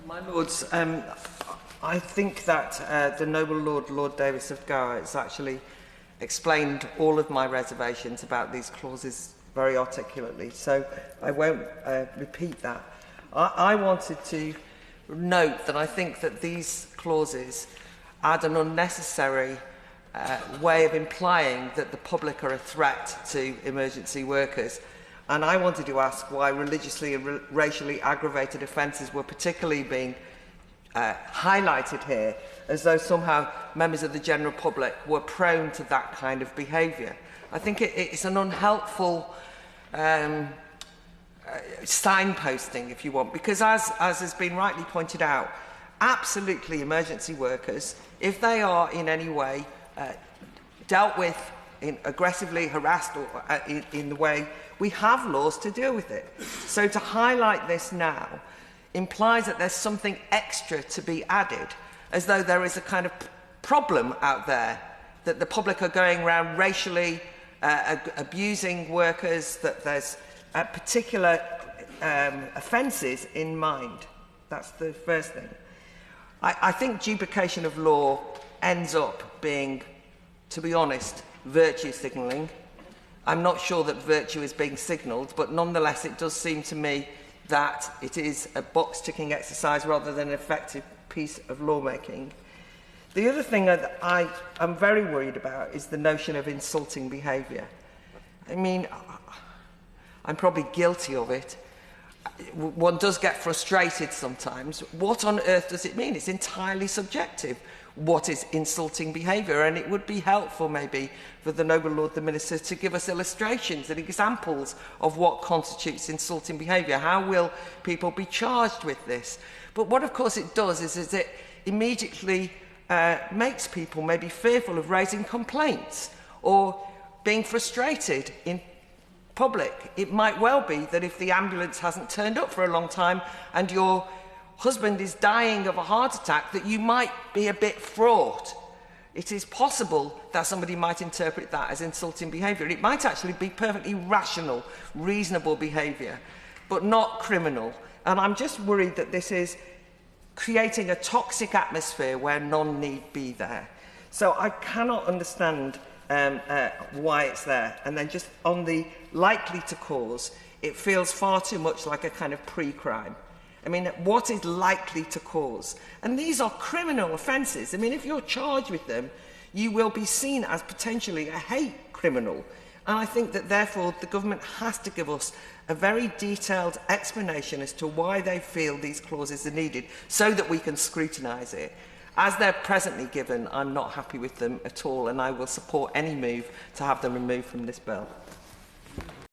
My Lords, I think that the noble Lord, Lord Davis of Gower, has actually explained all of my reservations about these clauses very articulately, so I won't repeat that. I wanted to note that I think that these clauses add an unnecessary way of implying that the public are a threat to emergency workers. And I wanted to ask why religiously and racially aggravated offences were particularly being highlighted here, as though somehow members of the general public were prone to that kind of behaviour. I think it's an unhelpful signposting, if you want, because as has been rightly pointed out, absolutely emergency workers, if they are in any way dealt with, aggressively harassed or in the way, we have laws to deal with it. So to highlight this now implies that there's something extra to be added, as though there is a kind of problem out there, that the public are going around racially abusing workers, that there's particular offences in mind. That's the first thing. I think duplication of law ends up being, to be honest, virtue signalling. I'm not sure that virtue is being signalled, but nonetheless it does seem to me that it is a box-ticking exercise rather than an effective piece of lawmaking. The other thing that I am very worried about is the notion of insulting behaviour. I mean, I'm probably guilty of it. One does get frustrated sometimes. What on earth does it mean? It's entirely subjective. What is insulting behaviour? And it would be helpful maybe for the noble Lord the Minister to give us illustrations and examples of what constitutes insulting behaviour. How will people be charged with this? But what of course it does is it immediately makes people maybe fearful of raising complaints or being frustrated in public. It might well be that if the ambulance hasn't turned up for a long time and your husband is dying of a heart attack, that you might be a bit fraught. It is possible that somebody might interpret that as insulting behaviour. It might actually be perfectly rational, reasonable behaviour, but not criminal. And I'm just worried that this is creating a toxic atmosphere where none need be there. So I cannot understand why it's there. And then just on the likely to cause, it feels far too much like a kind of pre-crime. I mean, what is likely to cause? And these are criminal offences. I mean, if you're charged with them, you will be seen as potentially a hate criminal. And I think that, therefore, the government has to give us a very detailed explanation as to why they feel these clauses are needed, so that we can scrutinise it. As they're presently given, I'm not happy with them at all, and I will support any move to have them removed from this bill.